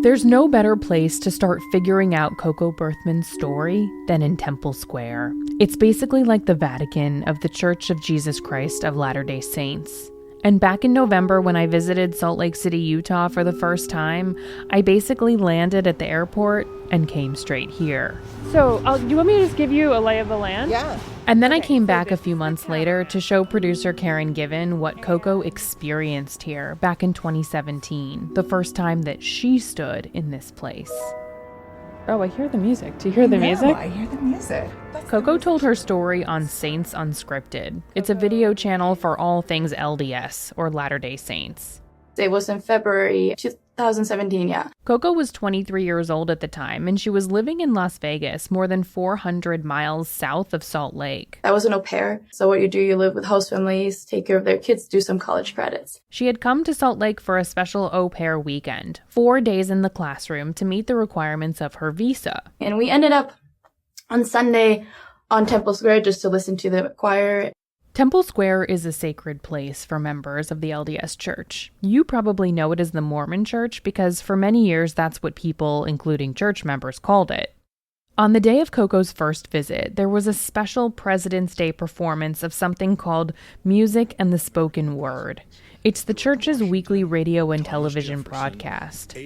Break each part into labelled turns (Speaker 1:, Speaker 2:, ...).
Speaker 1: There's no better place to start figuring out Coco Berthmann's story than in Temple Square. It's basically like the Vatican of the Church of Jesus Christ of Latter-day Saints. And back in November, when I visited Salt Lake City, Utah for the first time, I basically landed at the airport and came straight here.
Speaker 2: So, do you want me to just give you a lay of the land?
Speaker 3: Yeah.
Speaker 1: And then I came back a few months later to show producer Karen Given what Coco experienced here back in 2017, the first time that she stood in this place.
Speaker 2: Oh, I hear the music. Do you hear the music?
Speaker 3: I hear the music.
Speaker 1: Coco told her story on Saints Unscripted. It's a video channel for all things LDS, or Latter-day Saints.
Speaker 4: It was in February 2017, yeah.
Speaker 1: Coco was 23 years old at the time, and she was living in Las Vegas, more than 400 miles south of Salt Lake.
Speaker 4: I was an au pair, so what you do, you live with host families, take care of their kids, do some college credits.
Speaker 1: She had come to Salt Lake for a special au pair weekend, 4 days in the classroom to meet the requirements of her visa.
Speaker 4: And we ended up on Sunday on Temple Square just to listen to the choir.
Speaker 1: Temple Square is a sacred place for members of the LDS Church. You probably know it as the Mormon Church because for many years that's what people, including church members, called it. On the day of Coco's first visit, there was a special President's Day performance of something called Music and the Spoken Word. It's the church's weekly radio and television broadcast.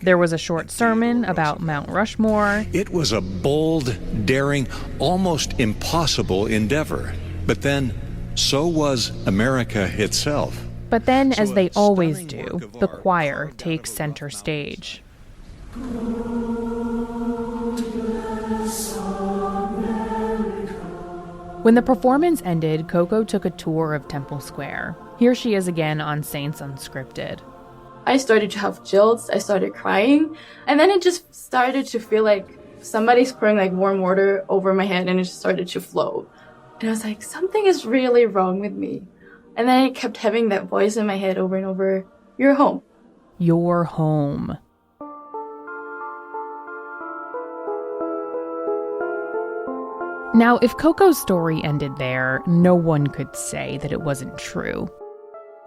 Speaker 1: There was a short sermon about Mount Rushmore.
Speaker 5: It was a bold, daring, almost impossible endeavor. But then, so was America itself.
Speaker 1: But then, as they always do, the choir takes center stage. When the performance ended, Coco took a tour of Temple Square. Here she is again on Saints Unscripted.
Speaker 4: I started to have chills, I started crying, and then it just started to feel like somebody's pouring like warm water over my head and it just started to flow. And I was like, something is really wrong with me. And then I kept having that voice in my head over and over, you're home.
Speaker 1: You're home. Now, if Coco's story ended there, no one could say that it wasn't true.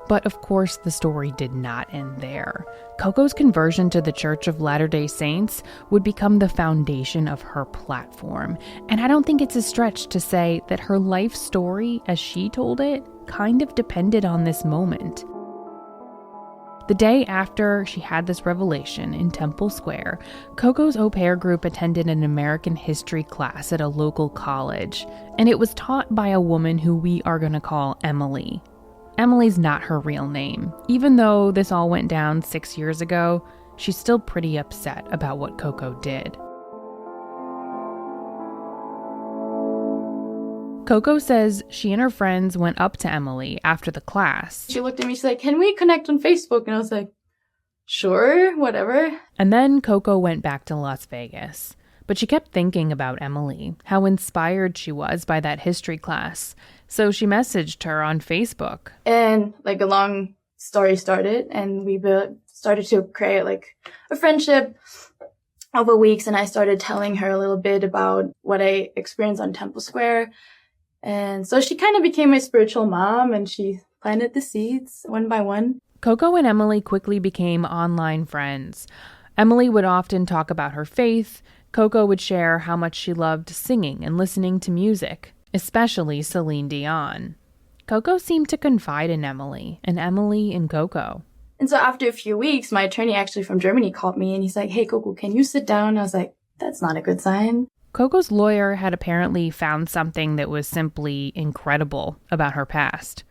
Speaker 1: But of course, the story did not end there. Coco's conversion to the Church of Latter-day Saints would become the foundation of her platform. And I don't think it's a stretch to say that her life story, as she told it, kind of depended on this moment. The day after she had this revelation in Temple Square, Coco's au pair group attended an American history class at a local college, and it was taught by a woman who we are going to call Emily. Emily's not her real name. Even though this all went down 6 years ago, she's still pretty upset about what Coco did. Coco says she and her friends went up to Emily after the class.
Speaker 4: She looked at me, she's like, can we connect on Facebook? And I was like, sure, whatever.
Speaker 1: And then Coco went back to Las Vegas. But she kept thinking about Emily, how inspired she was by that history class. So she messaged her on Facebook.
Speaker 4: And like a long story started, and we started to create like a friendship over weeks. And I started telling her a little bit about what I experienced on Temple Square. And so she kind of became my spiritual mom, and she planted the seeds one by one.
Speaker 1: Coco and Emily quickly became online friends. Emily would often talk about her faith. Coco would share how much she loved singing and listening to music, especially Celine Dion. Coco seemed to confide in Emily, and Emily in Coco.
Speaker 4: And so after a few weeks, my attorney actually from Germany called me, and he's like, hey, Coco, can you sit down? I was like, that's not a good sign.
Speaker 1: Coco's lawyer had apparently found something that was simply incredible about her past.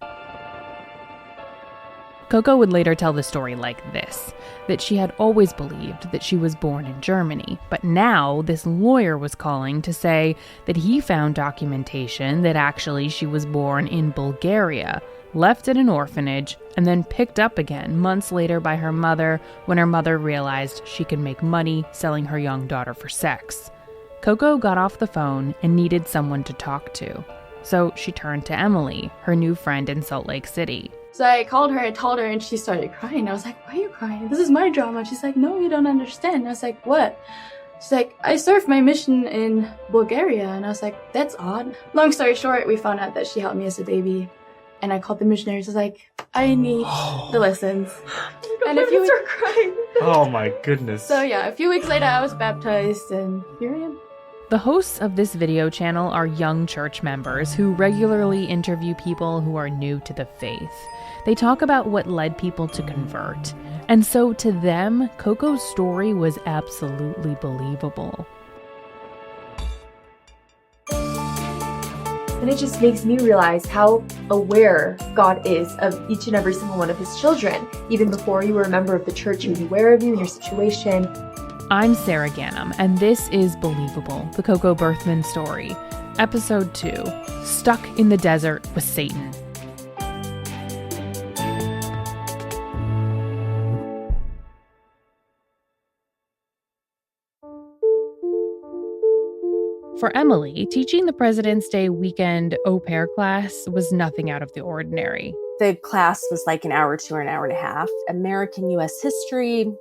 Speaker 1: Coco would later tell the story like this, that she had always believed that she was born in Germany, but now this lawyer was calling to say that he found documentation that actually she was born in Bulgaria, left at an orphanage, and then picked up again months later by her mother when her mother realized she could make money selling her young daughter for sex. Coco got off the phone and needed someone to talk to, so she turned to Emily, her new friend in Salt Lake City.
Speaker 4: So I called her, I told her, and she started crying. I was like, why are you crying? This is my drama. She's like, no, you don't understand. I was like, what? She's like, I served my mission in Bulgaria. And I was like, that's odd. Long story short, we found out that she held me as a baby. And I called the missionaries. I was like, I need the lessons.
Speaker 2: And if you start crying.
Speaker 3: Oh my goodness.
Speaker 4: So yeah, a few weeks later I was baptized and here I am.
Speaker 1: The hosts of this video channel are young church members who regularly interview people who are new to the faith. They talk about what led people to convert. And so to them, Coco's story was absolutely believable.
Speaker 6: And it just makes me realize how aware God is of each and every single one of his children. Even before you were a member of the church, he was aware of you and your situation.
Speaker 1: I'm Sarah Gannam, and this is Believable, the Coco Berthmann story. Episode 2, Stuck in the Desert with Satan. For Emily, teaching the President's Day weekend au pair class was nothing out of the ordinary.
Speaker 7: The class was like an hour to an hour and a half. American U.S. history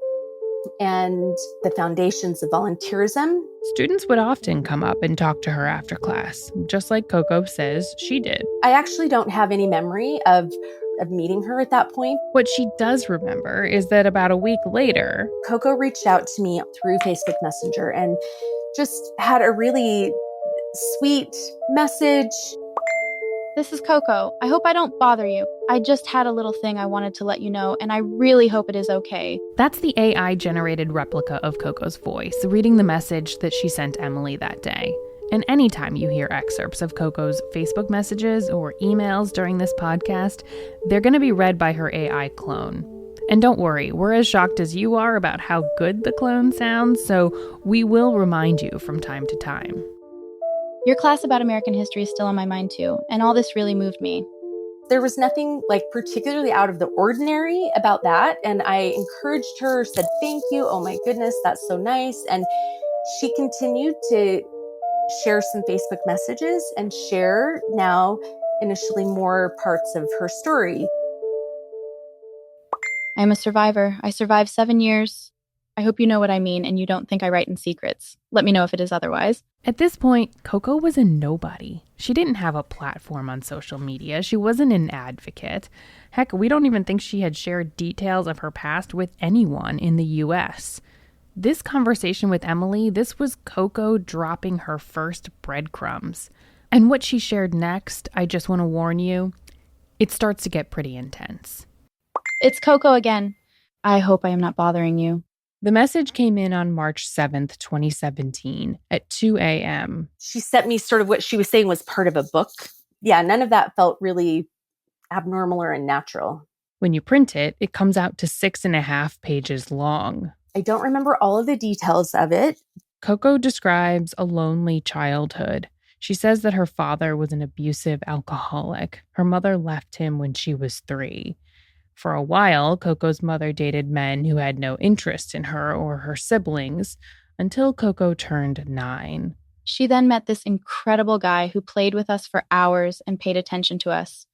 Speaker 7: and the foundations of volunteerism.
Speaker 1: Students would often come up and talk to her after class, just like Coco says she did.
Speaker 7: I actually don't have any memory of meeting her at that point.
Speaker 1: What she does remember is that about a week later,
Speaker 7: Coco reached out to me through Facebook Messenger and just had a really sweet message.
Speaker 8: This is Coco. I hope I don't bother you. I just had a little thing I wanted to let you know, and I really hope it is okay.
Speaker 1: That's the AI-generated replica of Coco's voice, reading the message that she sent Emily that day. And anytime you hear excerpts of Coco's Facebook messages or emails during this podcast, they're going to be read by her AI clone. And don't worry, we're as shocked as you are about how good the clone sounds, so we will remind you from time to time.
Speaker 8: Your class about American history is still on my mind too, and all this really moved me.
Speaker 7: There was nothing particularly out of the ordinary about that. And I encouraged her, said, thank you. Oh my goodness, that's so nice. And she continued to share some Facebook messages and share now initially more parts of her story.
Speaker 8: I am a survivor. I survived 7 years. I hope you know what I mean and you don't think I write in secrets. Let me know if it is otherwise.
Speaker 1: At this point, Coco was a nobody. She didn't have a platform on social media. She wasn't an advocate. Heck, we don't even think she had shared details of her past with anyone in the U.S. This conversation with Emily, this was Coco dropping her first breadcrumbs. And what she shared next, I just want to warn you, it starts to get pretty intense.
Speaker 8: It's Coco again. I hope I am not bothering you.
Speaker 1: The message came in on March 7th, 2017 at 2 a.m.
Speaker 7: She sent me sort of what she was saying was part of a book. Yeah, none of that felt really abnormal or unnatural.
Speaker 1: When you print it, it comes out to 6.5 pages long.
Speaker 7: I don't remember all of the details of it.
Speaker 1: Coco describes a lonely childhood. She says that her father was an abusive alcoholic. Her mother left him when she was 3. For a while, Coco's mother dated men who had no interest in her or her siblings until Coco turned 9.
Speaker 8: She then met this incredible guy who played with us for hours and paid attention to us.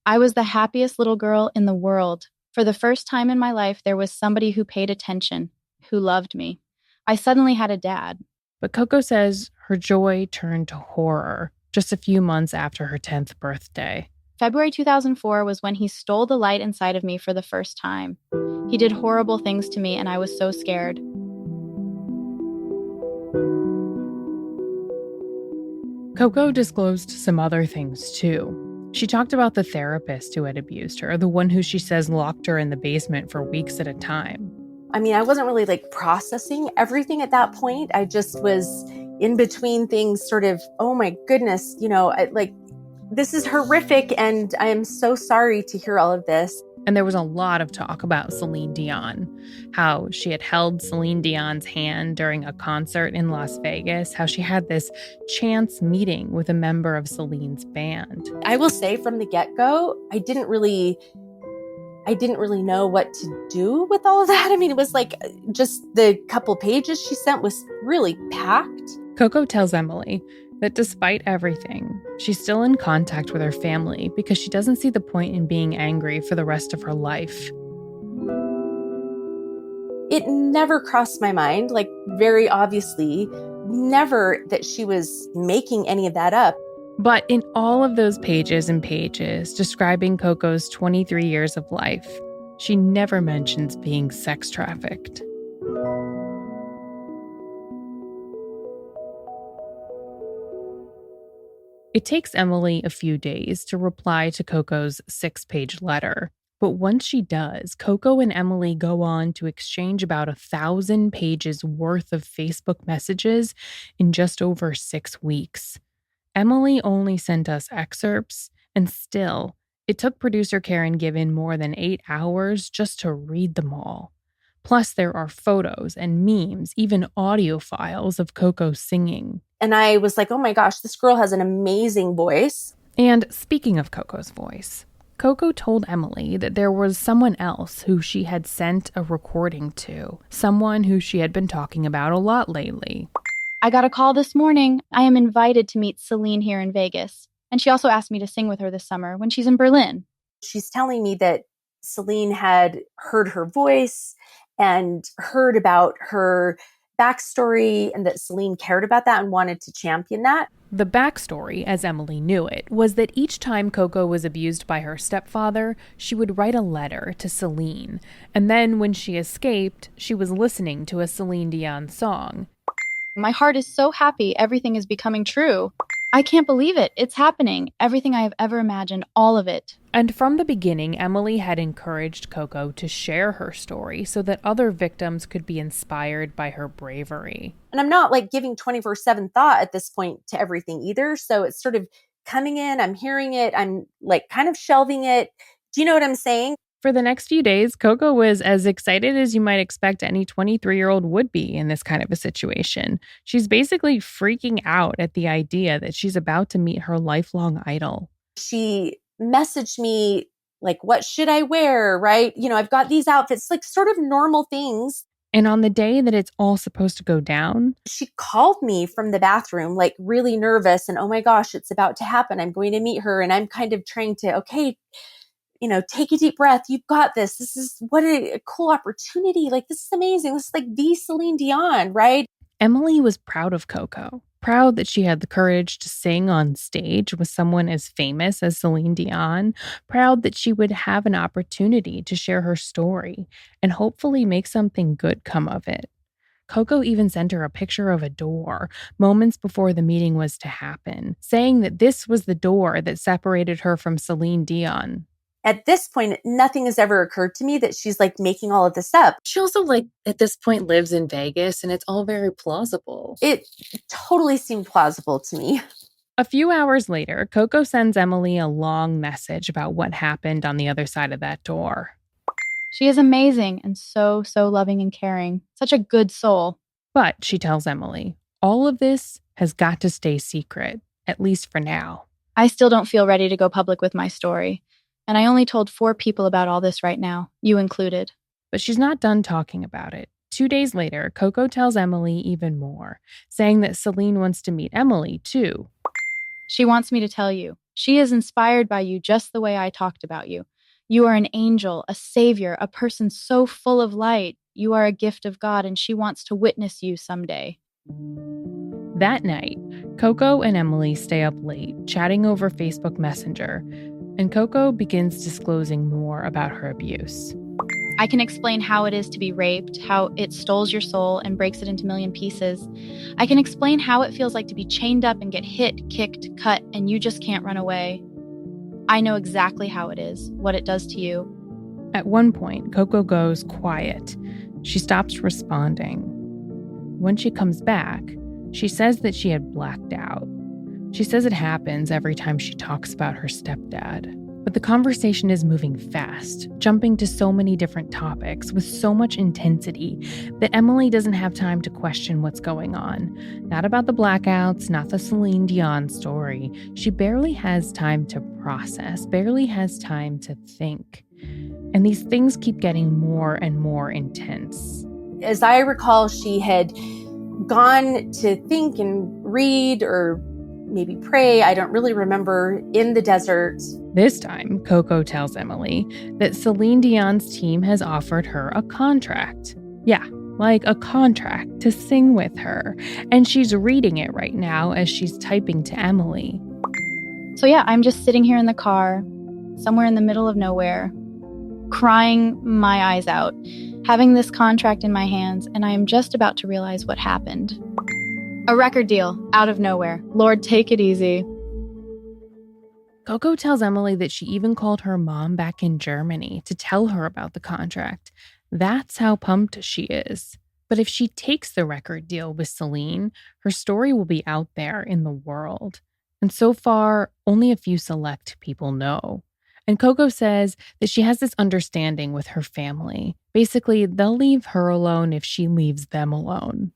Speaker 8: I was the happiest little girl in the world. For the first time in my life, there was somebody who paid attention, who loved me. I suddenly had a dad.
Speaker 1: But Coco says her joy turned to horror just a few months after her 10th birthday.
Speaker 8: February 2004 was when he stole the light inside of me for the first time. He did horrible things to me, and I was so scared.
Speaker 1: Coco disclosed some other things, too. She talked about the therapist who had abused her, the one who she says locked her in the basement for weeks at a time.
Speaker 7: I mean, I wasn't really processing everything at that point. I just was in between things, sort of, oh my goodness, this is horrific, and I am so sorry to hear all of this.
Speaker 1: And there was a lot of talk about Celine Dion, how she had held Celine Dion's hand during a concert in Las Vegas, how she had this chance meeting with a member of Celine's band.
Speaker 7: I will say from the get-go, I didn't really know what to do with all of that. I mean, it was just the couple pages she sent was really packed.
Speaker 1: Coco tells Emily that despite everything, she's still in contact with her family because she doesn't see the point in being angry for the rest of her life.
Speaker 7: It never crossed my mind, very obviously, never that she was making any of that up.
Speaker 1: But in all of those pages and pages describing Coco's 23 years of life, she never mentions being sex trafficked. It takes Emily a few days to reply to Coco's 6-page letter. But once she does, Coco and Emily go on to exchange about 1,000 pages worth of Facebook messages in just over 6 weeks. Emily only sent us excerpts, and still, it took producer Karen Given more than 8 hours just to read them all. Plus, there are photos and memes, even audio files of Coco singing.
Speaker 7: And I was like, oh my gosh, this girl has an amazing voice.
Speaker 1: And speaking of Coco's voice, Coco told Emily that there was someone else who she had sent a recording to, someone who she had been talking about a lot lately.
Speaker 8: I got a call this morning. I am invited to meet Celine here in Vegas. And she also asked me to sing with her this summer when she's in Berlin.
Speaker 7: She's telling me that Celine had heard her voice and heard about her backstory and that Celine cared about that and wanted to champion that.
Speaker 1: The backstory, as Emily knew it, was that each time Coco was abused by her stepfather, she would write a letter to Celine. And then when she escaped, she was listening to a Celine Dion song.
Speaker 8: My heart is so happy everything is becoming true. I can't believe it. It's happening. Everything I have ever imagined, all of it.
Speaker 1: And from the beginning, Emily had encouraged Coco to share her story so that other victims could be inspired by her bravery.
Speaker 7: And I'm not like giving 24/7 thought at this point to everything either. So it's sort of coming in, I'm hearing it, I'm like kind of shelving it. Do you know what I'm saying?
Speaker 1: For the next few days, Coco was as excited as you might expect any 23-year-old would be in this kind of a situation. She's basically freaking out at the idea that she's about to meet her lifelong idol.
Speaker 7: She messaged me like, what should I wear, right? You know, I've got these outfits, like sort of normal things.
Speaker 1: And on the day that it's all supposed to go down,
Speaker 7: she called me from the bathroom, like really nervous and, oh my gosh, it's about to happen. I'm going to meet her. And I'm kind of trying to, okay, you know, take a deep breath. You've got this. This is what a cool opportunity. Like, this is amazing. This is like the Celine Dion, right?
Speaker 1: Emily was proud of Coco, proud that she had the courage to sing on stage with someone as famous as Celine Dion, proud that she would have an opportunity to share her story and hopefully make something good come of it. Coco even sent her a picture of a door moments before the meeting was to happen, saying that this was the door that separated her from Celine Dion.
Speaker 7: At this point, nothing has ever occurred to me that she's like making all of this up.
Speaker 1: She also at this point lives in Vegas and it's all very plausible.
Speaker 7: It totally seemed plausible to me.
Speaker 1: A few hours later, Coco sends Emily a long message about what happened on the other side of that door.
Speaker 8: She is amazing and so loving and caring. Such a good soul.
Speaker 1: But, she tells Emily, all of this has got to stay secret, at least for now.
Speaker 8: I still don't feel ready to go public with my story. And I only told 4 people about all this right now, you included.
Speaker 1: But she's not done talking about it. 2 days later, Coco tells Emily even more, saying that Celine wants to meet Emily, too.
Speaker 8: She wants me to tell you. She is inspired by you just the way I talked about you. You are an angel, a savior, a person so full of light. You are a gift of God, and she wants to witness you someday.
Speaker 1: That night, Coco and Emily stay up late, chatting over Facebook Messenger, and Coco begins disclosing more about her abuse.
Speaker 8: I can explain how it is to be raped, how it stoles your soul and breaks it into a million pieces. I can explain how it feels like to be chained up and get hit, kicked, cut, and you just can't run away. I know exactly how it is, what it does to you.
Speaker 1: At one point, Coco goes quiet. She stops responding. When she comes back, she says that she had blacked out. She says it happens every time she talks about her stepdad. But the conversation is moving fast, jumping to so many different topics with so much intensity that Emily doesn't have time to question what's going on. Not about the blackouts, not the Celine Dion story. She barely has time to process, barely has time to think. And these things keep getting more and more intense.
Speaker 7: As I recall, she had gone to think and read or maybe pray, I don't really remember, in the desert.
Speaker 1: This time, Coco tells Emily that Celine Dion's team has offered her a contract. Yeah, like a contract to sing with her. And she's reading it right now as she's typing to Emily.
Speaker 8: So yeah, I'm just sitting here in the car, somewhere in the middle of nowhere, crying my eyes out, having this contract in my hands, and I am just about to realize what happened. A record deal, out of nowhere. Lord, take it easy.
Speaker 1: Coco tells Emily that she even called her mom back in Germany to tell her about the contract. That's how pumped she is. But if she takes the record deal with Celine, her story will be out there in the world. And so far, only a few select people know. And Coco says that she has this understanding with her family. Basically, they'll leave her alone if she leaves them alone.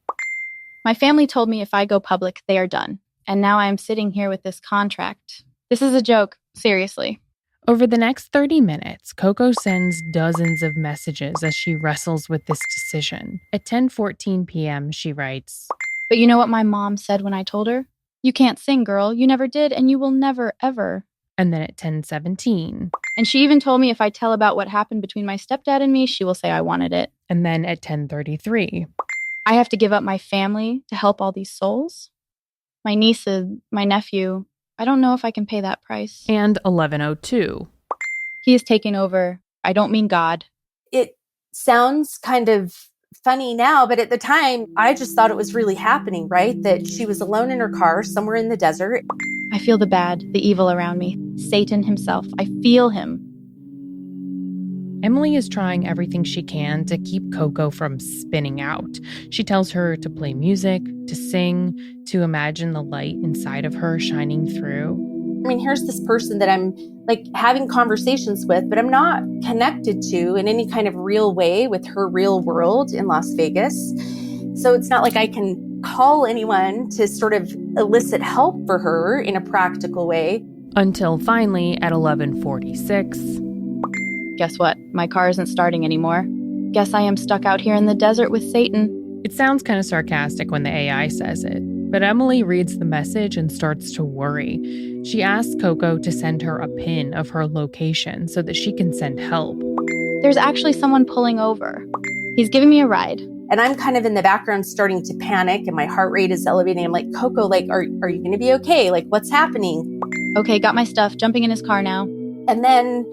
Speaker 8: My family told me if I go public, they are done. And now I am sitting here with this contract. This is a joke, seriously.
Speaker 1: Over the next 30 minutes, Coco sends dozens of messages as she wrestles with this decision. At 10:14 p.m., she writes,
Speaker 8: But you know what my mom said when I told her? You can't sing, girl. You never did, and you will never, ever.
Speaker 1: And then at 10:17.
Speaker 8: And she even told me if I tell about what happened between my stepdad and me, she will say I wanted it.
Speaker 1: And then at 10:33.
Speaker 8: I have to give up my family to help all these souls? My nieces, my nephew, I don't know if I can pay that price.
Speaker 1: And 11:02.
Speaker 8: He is taking over. I don't mean God.
Speaker 7: It sounds kind of funny now, but at the time, I just thought it was really happening, right? That she was alone in her car somewhere in the desert.
Speaker 8: I feel the bad, the evil around me. Satan himself. I feel him.
Speaker 1: Emily is trying everything she can to keep Coco from spinning out. She tells her to play music, to sing, to imagine the light inside of her shining through.
Speaker 7: I mean, here's this person that I'm like having conversations with, but I'm not connected to in any kind of real way with her real world in Las Vegas. So it's not like I can call anyone to sort of elicit help for her in a practical way.
Speaker 1: Until finally, at 11:46,
Speaker 8: Guess what? My car isn't starting anymore. Guess I am stuck out here in the desert with Satan.
Speaker 1: it sounds kind of sarcastic when the AI says it, but Emily reads the message and starts to worry. She asks Coco to send her a pin of her location so that she can send help.
Speaker 8: There's actually someone pulling over. He's giving me a ride.
Speaker 7: And I'm kind of in the background starting to panic and my heart rate is elevating. I'm like, Coco, like, are you going to be okay? Like, what's happening?
Speaker 8: Okay, got my stuff. Jumping in his car now.
Speaker 7: And then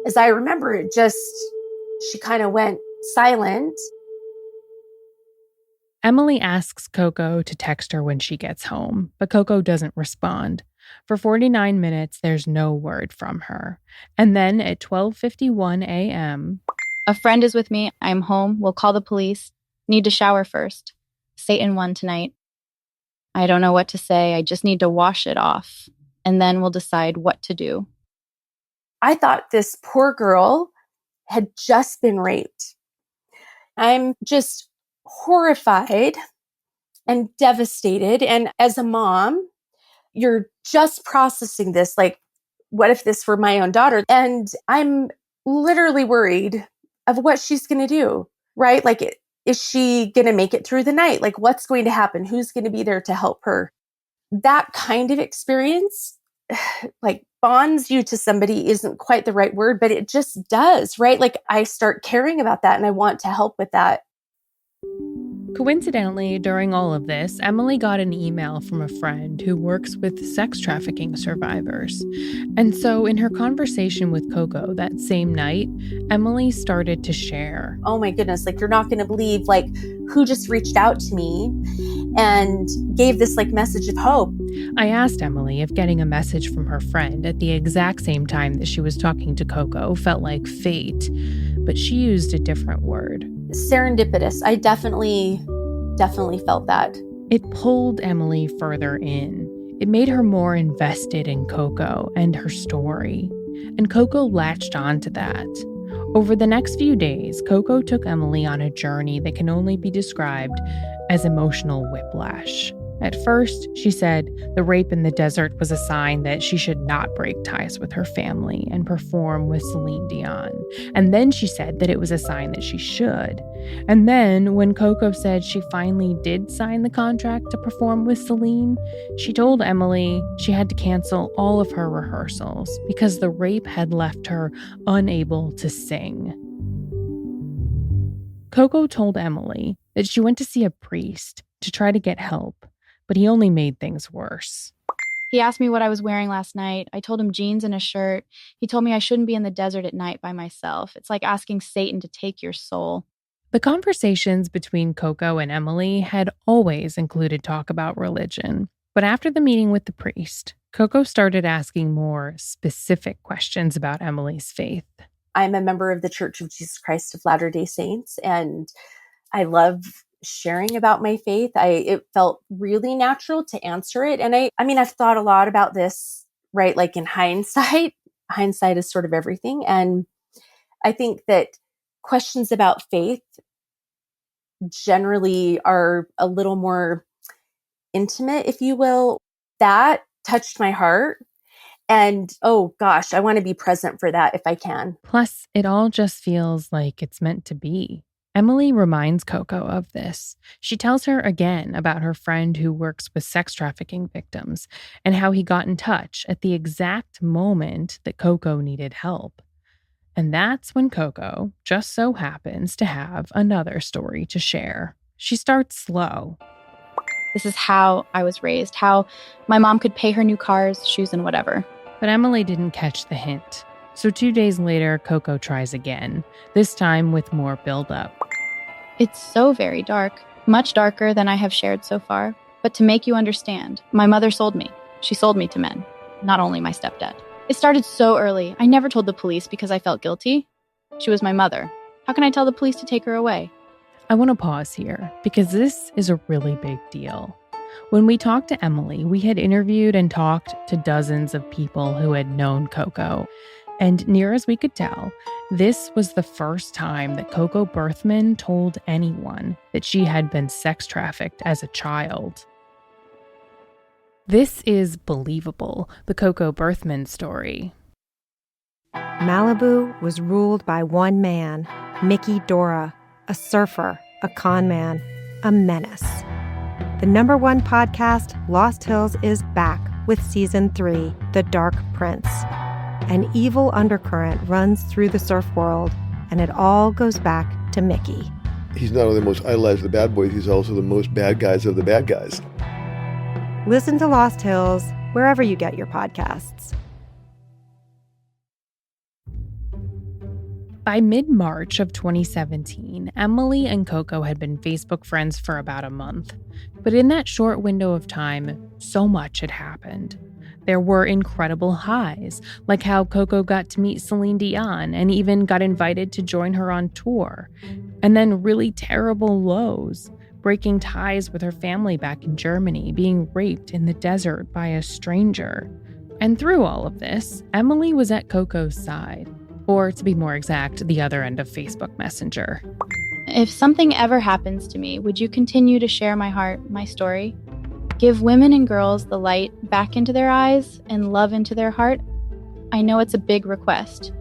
Speaker 7: as I remember it, she kind of went silent.
Speaker 1: Emily asks Coco to text her when she gets home, but Coco doesn't respond. For 49 minutes, there's no word from her. And then at 12:51 a.m.,
Speaker 8: a friend is with me. I'm home. We'll call the police. Need to shower first. Satan won tonight. I don't know what to say. I just need to wash it off. And then we'll decide what to do.
Speaker 7: I thought this poor girl had just been raped. I'm just horrified and devastated. And as a mom, you're just processing this. Like, what if this were my own daughter? And I'm literally worried of what she's going to do, right? Like, is she going to make it through the night? Like, what's going to happen? Who's going to be there to help her? That kind of experience, like, bonds you to somebody isn't quite the right word, but it just does, right? Like, I start caring about that and I want to help with that.
Speaker 1: Coincidentally, during all of this, Emily got an email from a friend who works with sex trafficking survivors. And so in her conversation with Coco that same night, Emily started to share.
Speaker 7: Oh my goodness, like, you're not going to believe, like, who just reached out to me and gave this, like, message of hope.
Speaker 1: I asked Emily if getting a message from her friend at the exact same time that she was talking to Coco felt like fate, but she used a different word.
Speaker 7: Serendipitous. I definitely felt that.
Speaker 1: It pulled Emily further in. It made her more invested in Coco and her story. And Coco latched onto that. Over the next few days, Coco took Emily on a journey that can only be described as emotional whiplash. At first, she said the rape in the desert was a sign that she should not break ties with her family and perform with Celine Dion. And then she said that it was a sign that she should. And then when Coco said she finally did sign the contract to perform with Celine, she told Emily she had to cancel all of her rehearsals because the rape had left her unable to sing. Coco told Emily that she went to see a priest to try to get help, but he only made things worse.
Speaker 8: He asked me what I was wearing last night. I told him jeans and a shirt. He told me I shouldn't be in the desert at night by myself. It's like asking Satan to take your soul.
Speaker 1: The conversations between Coco and Emily had always included talk about religion. But after the meeting with the priest, Coco started asking more specific questions about Emily's faith.
Speaker 7: I'm a member of the Church of Jesus Christ of Latter-day Saints, and I love sharing about my faith. It felt really natural to answer it. And I mean, I've thought a lot about this, right? Like in hindsight is sort of everything. And I think that questions about faith generally are a little more intimate, if you will. That touched my heart. And oh gosh, I want to be present for that if I can.
Speaker 1: Plus, it all just feels like it's meant to be. Emily reminds Coco of this. She tells her again about her friend who works with sex trafficking victims and how he got in touch at the exact moment that Coco needed help. And that's when Coco just so happens to have another story to share. She starts slow.
Speaker 8: This is how I was raised, how my mom could pay her new cars, shoes, and whatever.
Speaker 1: But Emily didn't catch the hint. So 2 days later, Coco tries again, this time with more buildup.
Speaker 8: It's so very dark, much darker than I have shared so far. But to make you understand, my mother sold me. She sold me to men, not only my stepdad. It started so early. I never told the police because I felt guilty. She was my mother. How can I tell the police to take her away?
Speaker 1: I want to pause here because this is a really big deal. When we talked to Emily, we had interviewed and talked to dozens of people who had known Coco. And near as we could tell, this was the first time that Coco Berthmann told anyone that she had been sex trafficked as a child. This is Believable, the Coco Berthmann story.
Speaker 3: Malibu was ruled by one man, Mickey Dora, a surfer, a con man, a menace. The #1 podcast, Lost Hills, is back with Season 3, The Dark Prince. An evil undercurrent runs through the surf world, and it all goes back to Mickey.
Speaker 9: He's not only the most idolized of the bad boys, he's also the most bad guys of the bad guys.
Speaker 3: Listen to Lost Hills wherever you get your podcasts.
Speaker 1: By mid-March of 2017, Emily and Coco had been Facebook friends for about a month. But in that short window of time, so much had happened. There were incredible highs, like how Coco got to meet Celine Dion and even got invited to join her on tour. And then really terrible lows, breaking ties with her family back in Germany, being raped in the desert by a stranger. And through all of this, Emily was at Coco's side. Or, to be more exact, the other end of Facebook Messenger.
Speaker 8: If something ever happens to me, would you continue to share my heart, my story? Give women and girls the light back into their eyes and love into their heart? I know it's a big request,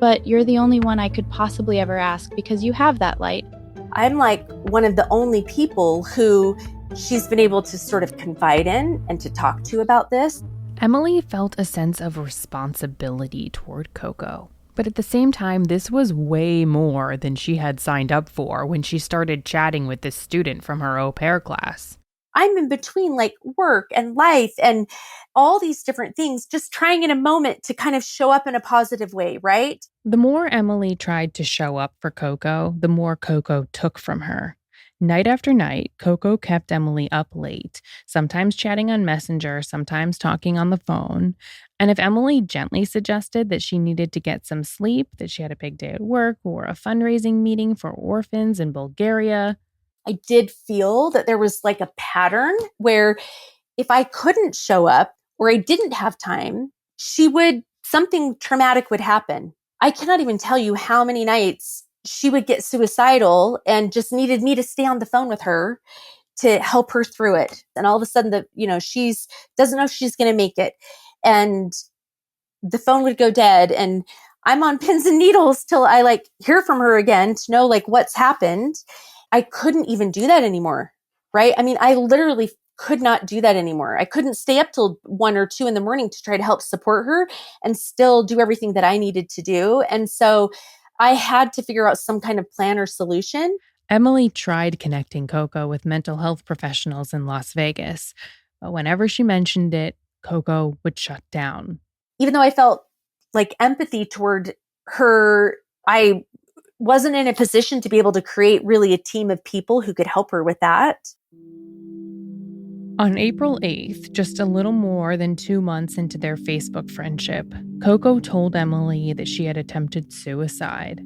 Speaker 8: but you're the only one I could possibly ever ask because you have that light.
Speaker 7: I'm like one of the only people who she's been able to sort of confide in and to talk to about this.
Speaker 1: Emily felt a sense of responsibility toward Coco. But at the same time, this was way more than she had signed up for when she started chatting with this student from her au pair class.
Speaker 7: I'm in between like work and life and all these different things, just trying in a moment to kind of show up in a positive way, right?
Speaker 1: The more Emily tried to show up for Coco, the more Coco took from her. Night after night, Coco kept Emily up late, sometimes chatting on Messenger, sometimes talking on the phone. And if Emily gently suggested that she needed to get some sleep, that she had a big day at work or a fundraising meeting for orphans in Bulgaria,
Speaker 7: I did feel that there was like a pattern where if I couldn't show up or I didn't have time, something traumatic would happen. I cannot even tell you how many nights she would get suicidal and just needed me to stay on the phone with her to help her through it. And all of a sudden she's doesn't know if she's going to make it. And the phone would go dead and I'm on pins and needles till I hear from her again to know what's happened. I couldn't even do that anymore. Right. I mean, I literally could not do that anymore. I couldn't stay up till 1 or 2 in the morning to try to help support her and still do everything that I needed to do. And so I had to figure out some kind of plan or solution.
Speaker 1: Emily tried connecting Coco with mental health professionals in Las Vegas, but whenever she mentioned it, Coco would shut down.
Speaker 7: Even though I felt like empathy toward her, I wasn't in a position to be able to create really a team of people who could help her with that.
Speaker 1: On April 8th, just a little more than 2 months into their Facebook friendship, Coco told Emily that she had attempted suicide.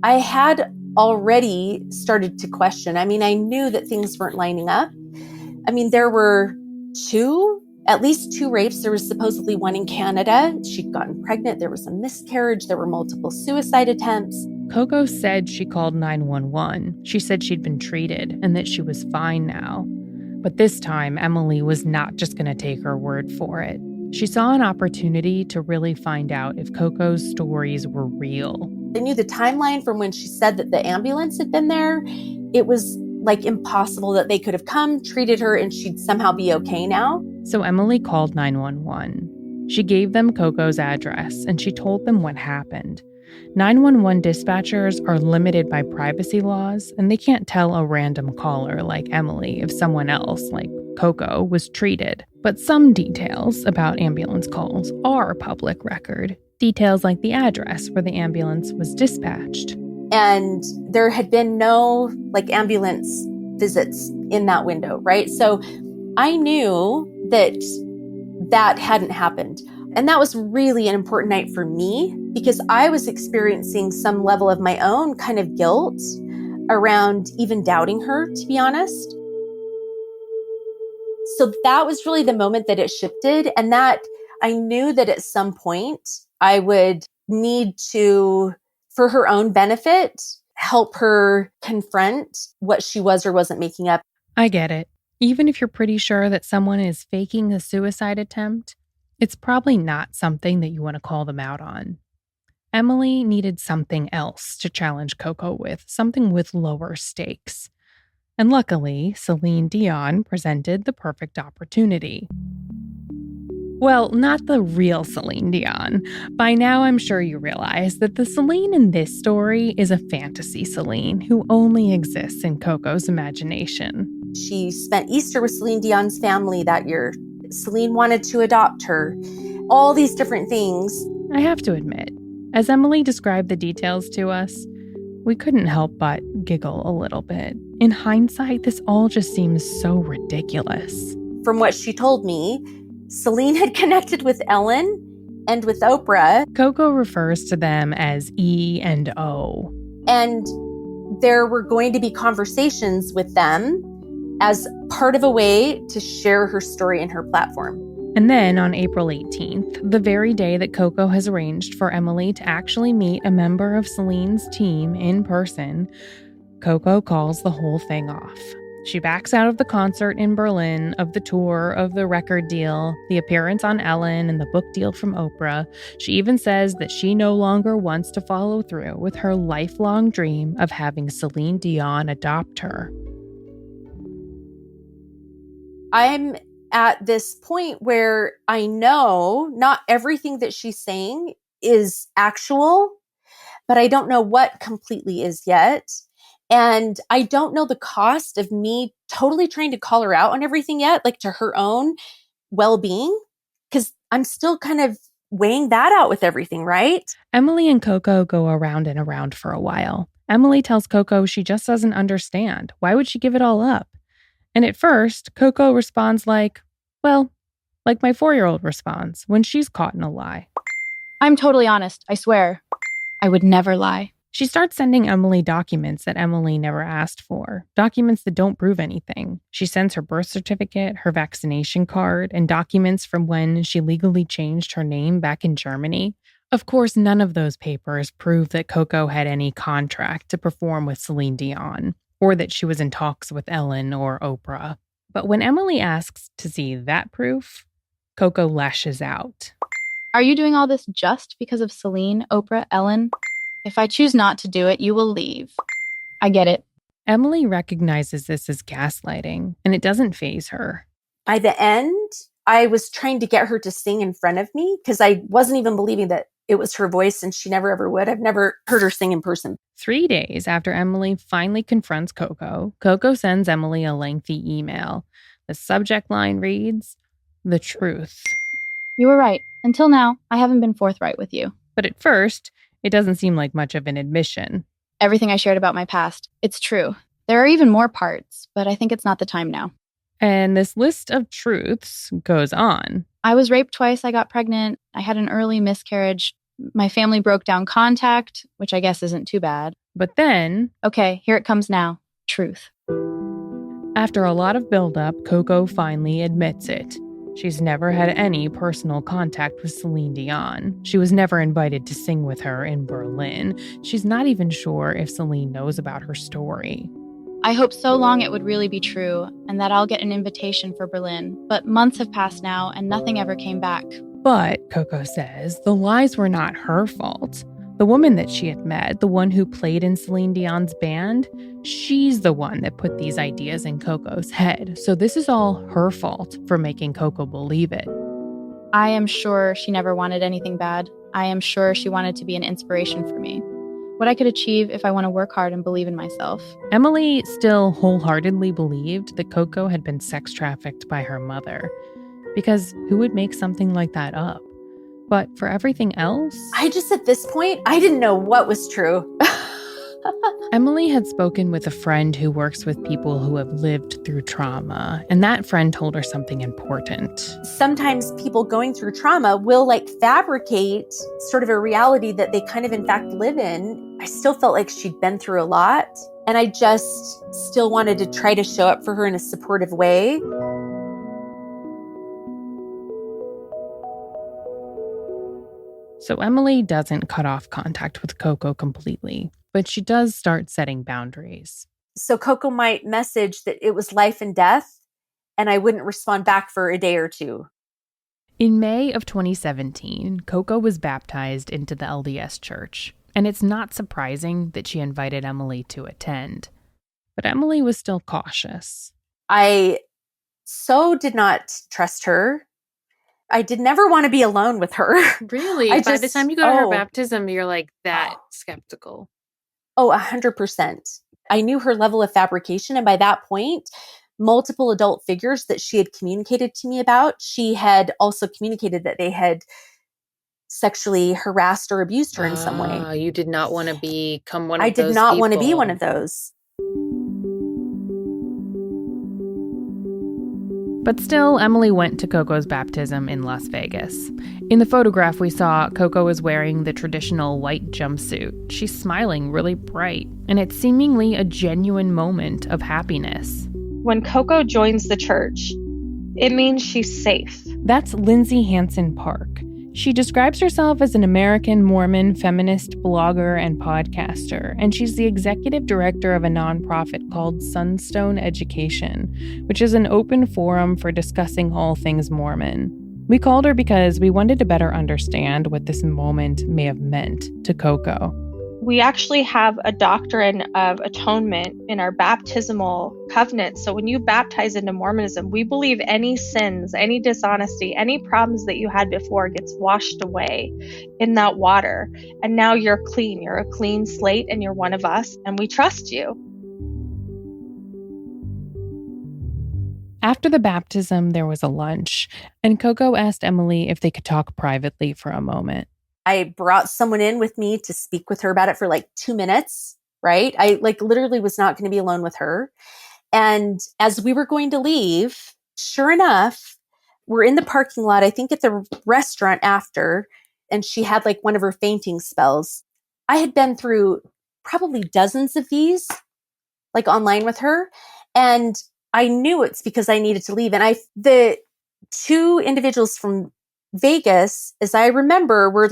Speaker 7: I had already started to question. I mean, I knew that things weren't lining up. I mean, there were at least two rapes. There was supposedly one in Canada. She'd gotten pregnant. There was a miscarriage. There were multiple suicide attempts.
Speaker 1: Coco said she called 911. She said she'd been treated and that she was fine now. But this time, Emily was not just going to take her word for it. She saw an opportunity to really find out if Coco's stories were real.
Speaker 7: I knew the timeline from when she said that the ambulance had been there. It was like impossible that they could have come, treated her, and she'd somehow be okay now.
Speaker 1: So Emily called 911. She gave them Coco's address and she told them what happened. 911 dispatchers are limited by privacy laws, and they can't tell a random caller like Emily if someone else, like Coco, was treated. But some details about ambulance calls are public record. Details like the address where the ambulance was dispatched.
Speaker 7: And there had been no ambulance visits in that window, right? So I knew that hadn't happened. And that was really an important night for me because I was experiencing some level of my own kind of guilt around even doubting her, to be honest. So that was really the moment that it shifted, and that I knew that at some point I would need to, for her own benefit, help her confront what she was or wasn't making up.
Speaker 1: I get it. Even if you're pretty sure that someone is faking a suicide attempt, it's probably not something that you want to call them out on. Emily needed something else to challenge Coco with, something with lower stakes. And luckily, Celine Dion presented the perfect opportunity. Well, not the real Celine Dion. By now, I'm sure you realize that the Celine in this story is a fantasy Celine who only exists in Coco's imagination.
Speaker 7: She spent Easter with Celine Dion's family that year. Celine wanted to adopt her. All these different things.
Speaker 1: I have to admit, as Emily described the details to us, we couldn't help but giggle a little bit. In hindsight, this all just seems so ridiculous.
Speaker 7: From what she told me, Celine had connected with Ellen and with Oprah.
Speaker 1: Coco refers to them as E and O.
Speaker 7: And there were going to be conversations with them as part of a way to share her story and her platform.
Speaker 1: And then on April 18th, the very day that Coco has arranged for Emily to actually meet a member of Celine's team in person, Coco calls the whole thing off. She backs out of the concert in Berlin, of the tour, of the record deal, the appearance on Ellen, and the book deal from Oprah. She even says that she no longer wants to follow through with her lifelong dream of having Celine Dion adopt her.
Speaker 7: I'm at this point where I know not everything that she's saying is actual, but I don't know what completely is yet. And I don't know the cost of me totally trying to call her out on everything yet, like to her own well-being, because I'm still kind of weighing that out with everything, right?
Speaker 1: Emily and Coco go around and around for a while. Emily tells Coco she just doesn't understand. Why would she give it all up? And at first, Coco responds like my 4-year-old responds when she's caught in a lie.
Speaker 8: I'm totally honest, I swear. I would never lie.
Speaker 1: She starts sending Emily documents that Emily never asked for, documents that don't prove anything. She sends her birth certificate, her vaccination card, and documents from when she legally changed her name back in Germany. Of course, none of those papers prove that Coco had any contract to perform with Celine Dion, or that she was in talks with Ellen or Oprah. But when Emily asks to see that proof, Coco lashes out.
Speaker 8: Are you doing all this just because of Celine, Oprah, Ellen? If I choose not to do it, you will leave. I get it.
Speaker 1: Emily recognizes this as gaslighting, and it doesn't faze her.
Speaker 7: By the end, I was trying to get her to sing in front of me because I wasn't even believing that it was her voice, and she never ever would. I've never heard her sing in person.
Speaker 1: 3 days after Emily finally confronts Coco, Coco sends Emily a lengthy email. The subject line reads, "The truth."
Speaker 8: You were right. Until now, I haven't been forthright with you.
Speaker 1: But at first, it doesn't seem like much of an admission.
Speaker 8: Everything I shared about my past, it's true. There are even more parts, but I think it's not the time now.
Speaker 1: And this list of truths goes on.
Speaker 8: I was raped twice. I got pregnant. I had an early miscarriage. My family broke down contact, which I guess isn't too bad.
Speaker 1: But then...
Speaker 8: Okay, here it comes now. Truth.
Speaker 1: After a lot of buildup, Coco finally admits it. She's never had any personal contact with Celine Dion. She was never invited to sing with her in Berlin. She's not even sure if Celine knows about her story.
Speaker 8: I hoped so long it would really be true and that I'll get an invitation for Berlin. But months have passed now and nothing ever came back.
Speaker 1: But, Coco says, the lies were not her fault. The woman that she had met, the one who played in Celine Dion's band, she's the one that put these ideas in Coco's head. So this is all her fault for making Coco believe it.
Speaker 8: I am sure she never wanted anything bad. I am sure she wanted to be an inspiration for me. What I could achieve if I want to work hard and believe in myself.
Speaker 1: Emily still wholeheartedly believed that Coco had been sex trafficked by her mother. Because who would make something like that up? But for everything else...
Speaker 7: At this point, I didn't know what was true.
Speaker 1: Emily had spoken with a friend who works with people who have lived through trauma, and that friend told her something important.
Speaker 7: Sometimes people going through trauma will fabricate sort of a reality that they kind of in fact live in. I still felt like she'd been through a lot, and I just still wanted to try to show up for her in a supportive way.
Speaker 1: So Emily doesn't cut off contact with Coco completely, but she does start setting boundaries.
Speaker 7: So Coco might message that it was life and death, and I wouldn't respond back for a day or two.
Speaker 1: In May of 2017, Coco was baptized into the LDS Church, and it's not surprising that she invited Emily to attend. But Emily was still cautious.
Speaker 7: I so did not trust her. I did never want to be alone with her.
Speaker 2: Really? By the time you go to her baptism, you're that skeptical.
Speaker 7: 100%. I knew her level of fabrication. And by that point, multiple adult figures that she had communicated to me about, she had also communicated that they had sexually harassed or abused her in some way.
Speaker 2: You did not want to become one of those
Speaker 7: I did not want to be one of those.
Speaker 1: But still, Emily went to Coco's baptism in Las Vegas. In the photograph we saw, Coco is wearing the traditional white jumpsuit. She's smiling really bright, and it's seemingly a genuine moment of happiness.
Speaker 10: When Coco joins the church, it means she's safe.
Speaker 1: That's Lindsay Hansen Park. She describes herself as an American Mormon feminist blogger and podcaster, and she's the executive director of a nonprofit called Sunstone Education, which is an open forum for discussing all things Mormon. We called her because we wanted to better understand what this moment may have meant to Coco.
Speaker 10: We actually have a doctrine of atonement in our baptismal covenant. So when you baptize into Mormonism, we believe any sins, any dishonesty, any problems that you had before gets washed away in that water. And now you're clean. You're a clean slate and you're one of us and we trust you.
Speaker 1: After the baptism, there was a lunch, and Coco asked Emily if they could talk privately for a moment.
Speaker 7: I brought someone in with me to speak with her about it for 2 minutes, right? I literally was not going to be alone with her. And as we were going to leave, sure enough, we're in the parking lot, I think at the restaurant after, and she had one of her fainting spells. I had been through probably dozens of these, online with her. And I knew it's because I needed to leave. And the two individuals from Vegas, as I remember, were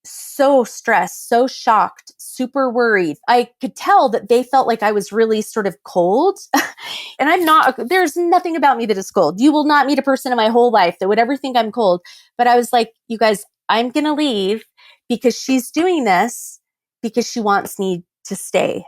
Speaker 7: so stressed, so shocked, super worried. I could tell that they felt like I was really sort of cold. And I'm not, there's nothing about me that is cold. You will not meet a person in my whole life that would ever think I'm cold. But I was like, you guys, I'm going to leave because she's doing this because she wants me to stay.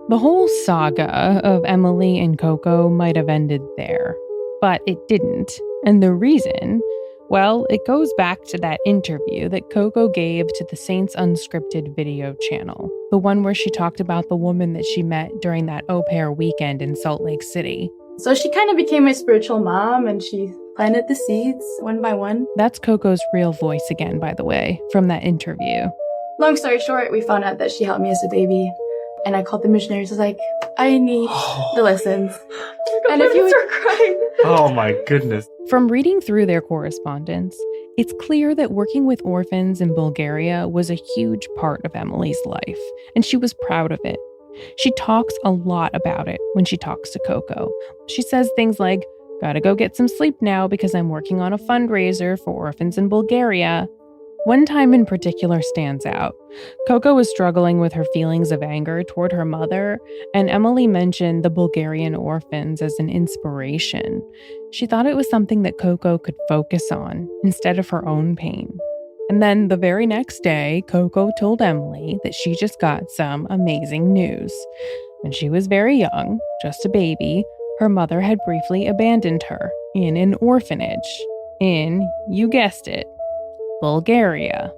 Speaker 1: The whole saga of Emily and Coco might have ended there, but it didn't. And the reason, well, it goes back to that interview that Coco gave to the Saints Unscripted video channel, the one where she talked about the woman that she met during that au pair weekend in Salt Lake City.
Speaker 4: So she kind of became my spiritual mom, and she planted the seeds one by one.
Speaker 1: That's Coco's real voice again, by the way, from that interview.
Speaker 4: Long story short, we found out that she helped me as a baby. And I called the missionaries. I was like, I need the lessons.
Speaker 11: Oh my God,
Speaker 4: and if you
Speaker 11: are crying. Oh my goodness.
Speaker 1: From reading through their correspondence, it's clear that working with orphans in Bulgaria was a huge part of Emily's life, and she was proud of it. She talks a lot about it when she talks to Coco. She says things like, "Gotta go get some sleep now because I'm working on a fundraiser for orphans in Bulgaria." One time in particular stands out. Coco was struggling with her feelings of anger toward her mother, and Emily mentioned the Bulgarian orphans as an inspiration. She thought it was something that Coco could focus on instead of her own pain. And then the very next day, Coco told Emily that she just got some amazing news. When she was very young, just a baby, her mother had briefly abandoned her in an orphanage in, you guessed it, Bulgaria.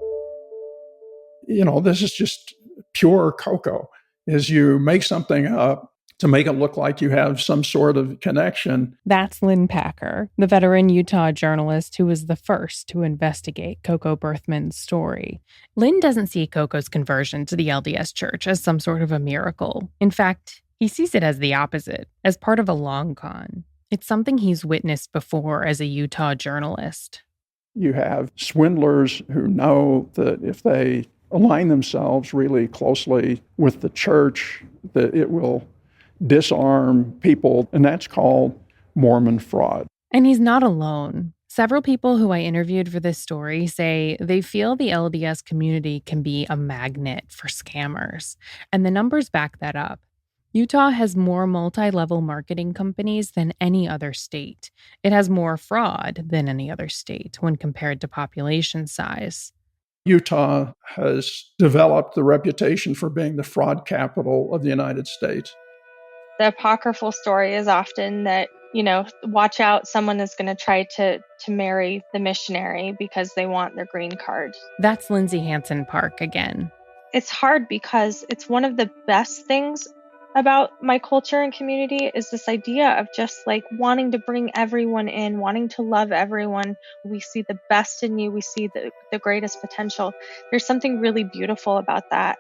Speaker 12: You know, this is just pure Coco, is you make something up to make it look like you have some sort of connection.
Speaker 1: That's Lynn Packer, the veteran Utah journalist who was the first to investigate Coco Berthmann's story. Lynn doesn't see Coco's conversion to the LDS Church as some sort of a miracle. In fact, he sees it as the opposite, as part of a long con. It's something he's witnessed before as a Utah journalist.
Speaker 12: You have swindlers who know that if they align themselves really closely with the church, that it will disarm people, and that's called Mormon fraud.
Speaker 1: And he's not alone. Several people who I interviewed for this story say they feel the LDS community can be a magnet for scammers, and the numbers back that up. Utah has more multi-level marketing companies than any other state. It has more fraud than any other state when compared to population size.
Speaker 12: Utah has developed the reputation for being the fraud capital of the United States.
Speaker 10: The apocryphal story is often that, watch out, someone is going to try to marry the missionary because they want their green card.
Speaker 1: That's Lindsay Hansen Park again.
Speaker 10: It's hard because it's one of the best things about my culture and community is this idea of just like wanting to bring everyone in, wanting to love everyone. We see the best in you. We see the greatest potential. There's something really beautiful about that.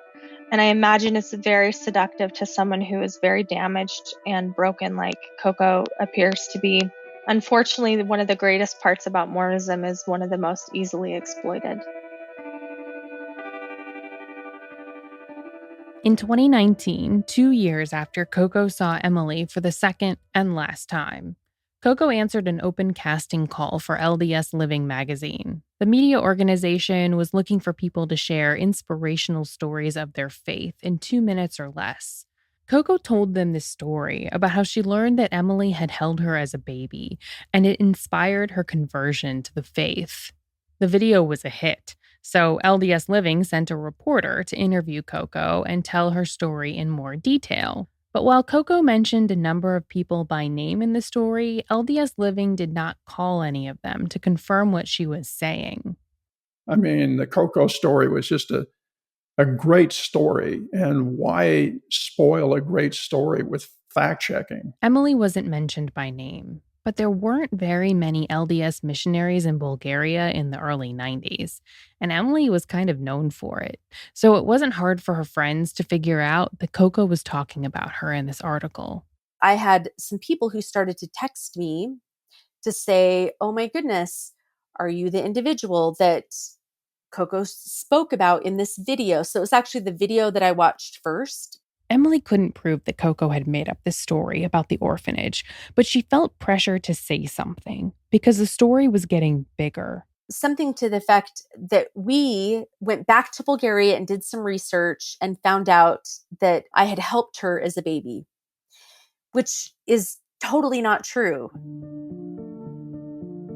Speaker 10: And I imagine it's very seductive to someone who is very damaged and broken like Coco appears to be. Unfortunately, one of the greatest parts about Mormonism is one of the most easily exploited.
Speaker 1: In 2019, 2 years after Coco saw Emily for the second and last time, Coco answered an open casting call for LDS Living magazine. The media organization was looking for people to share inspirational stories of their faith in 2 minutes or less. Coco told them this story about how she learned that Emily had held her as a baby, and it inspired her conversion to the faith. The video was a hit. So LDS Living sent a reporter to interview Coco and tell her story in more detail. But while Coco mentioned a number of people by name in the story, LDS Living did not call any of them to confirm what she was saying.
Speaker 12: I mean, the Coco story was just a great story. And why spoil a great story with fact-checking?
Speaker 1: Emily wasn't mentioned by name. But there weren't very many LDS missionaries in Bulgaria in the early 90s, and Emily was kind of known for it. So it wasn't hard for her friends to figure out that Coco was talking about her in this article.
Speaker 7: I had some people who started to text me to say, "Oh my goodness, are you the individual that Coco spoke about in this video?" So it was actually the video that I watched first.
Speaker 1: Emily couldn't prove that Coco had made up this story about the orphanage, but she felt pressure to say something because the story was getting bigger.
Speaker 7: Something to the effect that we went back to Bulgaria and did some research and found out that I had helped her as a baby, which is totally not true.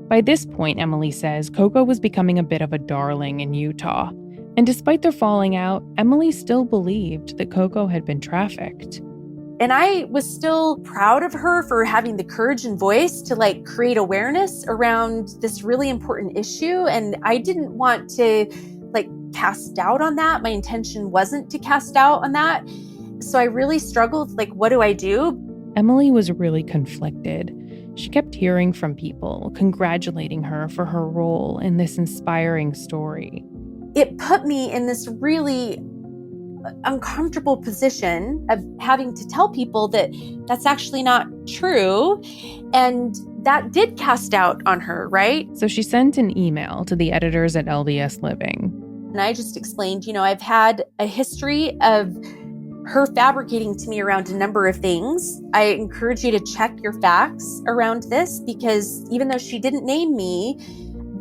Speaker 1: By this point, Emily says, Coco was becoming a bit of a darling in Utah. And despite their falling out, Emily still believed that Coco had been trafficked.
Speaker 7: And I was still proud of her for having the courage and voice to create awareness around this really important issue. And I didn't want to cast doubt on that. My intention wasn't to cast doubt on that. So I really struggled, what do I do?
Speaker 1: Emily was really conflicted. She kept hearing from people, congratulating her for her role in this inspiring story.
Speaker 7: It put me in this really uncomfortable position of having to tell people that that's actually not true. And that did cast doubt on her, right?
Speaker 1: So she sent an email to the editors at LDS Living.
Speaker 7: And I just explained, I've had a history of her fabricating to me around a number of things. I encourage you to check your facts around this, because even though she didn't name me,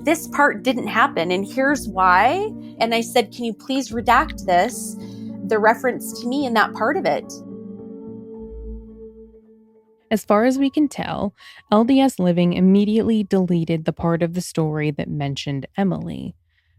Speaker 7: this part didn't happen, and here's why. And I said, can you please redact this, the reference to me in that part of it?
Speaker 1: As far as we can tell, LDS Living immediately deleted the part of the story that mentioned Emily.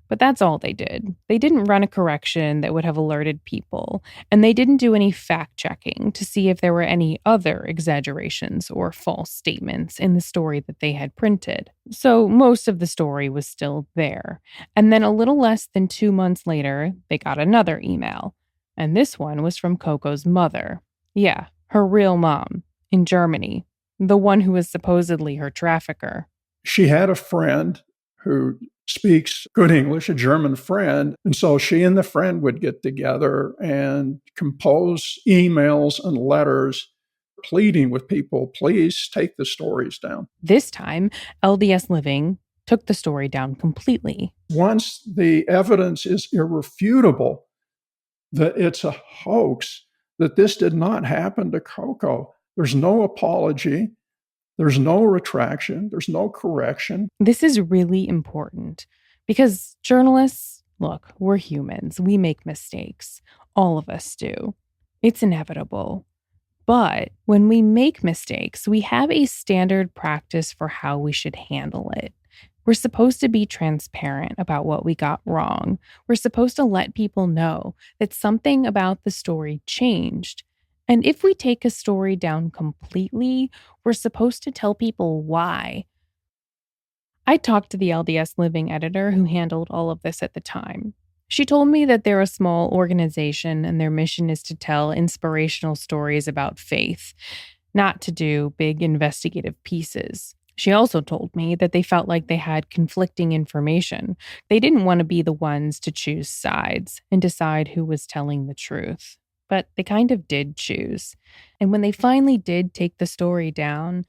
Speaker 1: But that's all they did. They didn't run a correction that would have alerted people, and they didn't do any fact-checking to see if there were any other exaggerations or false statements in the story that they had printed. So most of the story was still there. And then a little less than 2 months later, they got another email. And this one was from Coco's mother. Yeah, her real mom, in Germany, the one who was supposedly her trafficker.
Speaker 12: She had a friend who speaks good English, a German friend. And so she and the friend would get together and compose emails and letters pleading with people, please take the stories down.
Speaker 1: This time, LDS Living took the story down completely.
Speaker 12: Once the evidence is irrefutable that it's a hoax, that this did not happen to Coco, there's no apology. There's no retraction. There's no correction.
Speaker 1: This is really important because journalists, look, we're humans. We make mistakes. All of us do. It's inevitable. But when we make mistakes, we have a standard practice for how we should handle it. We're supposed to be transparent about what we got wrong. We're supposed to let people know that something about the story changed. And if we take a story down completely, we're supposed to tell people why. I talked to the LDS Living editor who handled all of this at the time. She told me that they're a small organization and their mission is to tell inspirational stories about faith, not to do big investigative pieces. She also told me that they felt like they had conflicting information. They didn't want to be the ones to choose sides and decide who was telling the truth. But they kind of did choose. And when they finally did take the story down,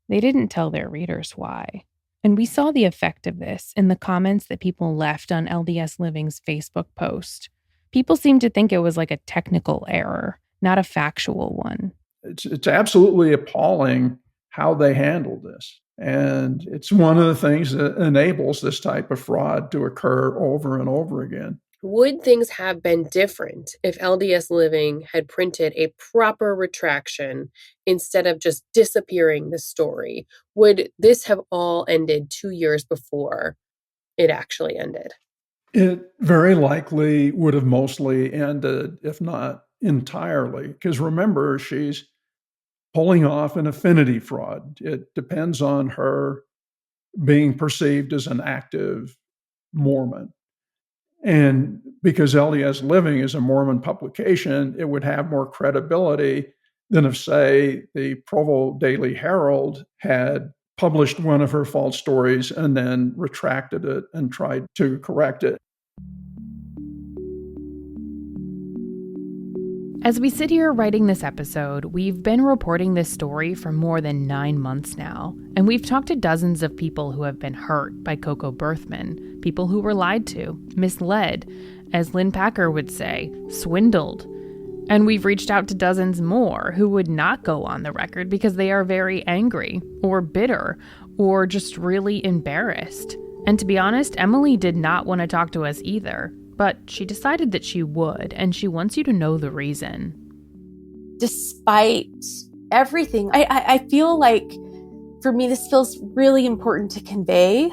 Speaker 1: they didn't tell their readers why. And we saw the effect of this in the comments that people left on LDS Living's Facebook post. People seemed to think it was like a technical error, not a factual one.
Speaker 12: It's absolutely appalling how they handled this. And it's one of the things that enables this type of fraud to occur over and over again.
Speaker 13: Would things have been different if LDS Living had printed a proper retraction instead of just disappearing the story? Would this have all ended 2 years before it actually ended?
Speaker 12: It very likely would have mostly ended, if not entirely. Because remember, she's pulling off an affinity fraud. It depends on her being perceived as an active Mormon. And because LDS Living is a Mormon publication, it would have more credibility than if, say, the Provo Daily Herald had published one of her false stories and then retracted it and tried to correct it.
Speaker 1: As we sit here writing this episode, we've been reporting this story for more than 9 months now, and we've talked to dozens of people who have been hurt by Coco Berthmann, people who were lied to, misled, as Lynn Packer would say, swindled. And we've reached out to dozens more who would not go on the record because they are very angry, or bitter, or just really embarrassed. And to be honest, Emily did not want to talk to us either. But she decided that she would, and she wants you to know the reason.
Speaker 7: Despite everything, I feel like, for me, this feels really important to convey.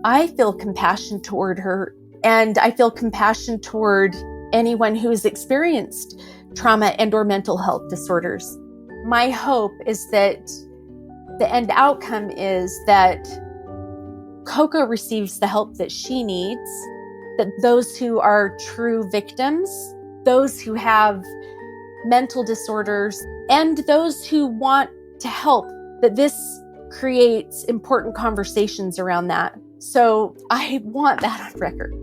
Speaker 7: I feel compassion toward her, and I feel compassion toward anyone who has experienced trauma and or mental health disorders. My hope is that the end outcome is that Coco receives the help that she needs, that those who are true victims, those who have mental disorders and those who want to help, that this creates important conversations around that. So I want that on record.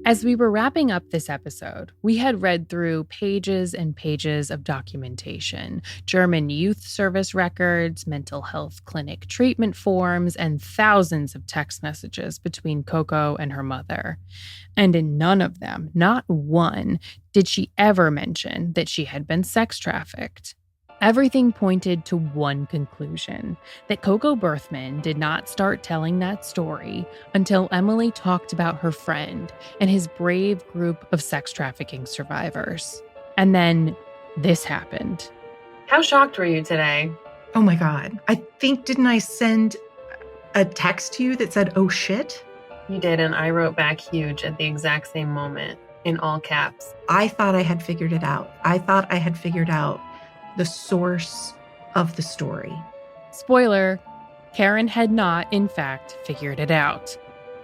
Speaker 1: As we were wrapping up this episode, we had read through pages and pages of documentation, German youth service records, mental health clinic treatment forms, and thousands of text messages between Coco and her mother. And in none of them, not one, did she ever mention that she had been sex trafficked. Everything pointed to one conclusion, that Coco Berthmann did not start telling that story until Emily talked about her friend and his brave group of sex trafficking survivors. And then this happened.
Speaker 2: How shocked were you today?
Speaker 14: Oh my God. I think, didn't I send a text to you that said, oh shit?
Speaker 2: You did, and I wrote back huge at the exact same moment, in all caps.
Speaker 14: I thought I had figured it out. I thought I had figured out the source of the story.
Speaker 1: Spoiler, Karen had not, in fact, figured it out.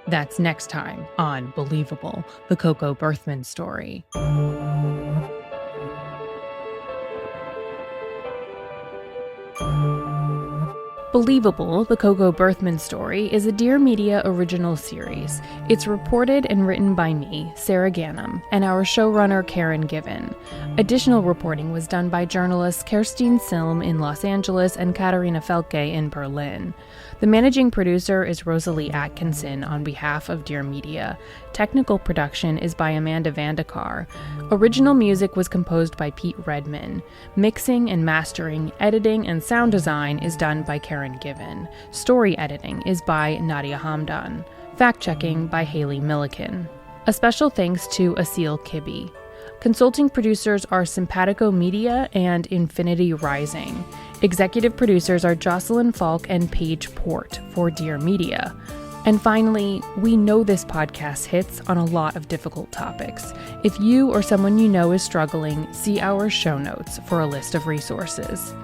Speaker 1: That's next time on Believable, the Coco Berthmann story. Believable, the Coco Berthmann story, is a Dear Media original series. It's reported and written by me, Sarah Ganem, and our showrunner, Karen Given. Additional reporting was done by journalists Kerstin Silm in Los Angeles and Katharina Felke in Berlin. The managing producer is Rosalie Atkinson on behalf of Dear Media. Technical production is by Amanda Vandekar. Original music was composed by Pete Redman. Mixing and mastering, editing, and sound design is done by Karen Given. Story editing is by Nadia Hamdan. Fact-checking by Haley Milliken. A special thanks to Asil Kibbe. Consulting producers are Simpatico Media and Infinity Rising. Executive producers are Jocelyn Falk and Paige Port for Dear Media. And finally, we know this podcast hits on a lot of difficult topics. If you or someone you know is struggling, see our show notes for a list of resources.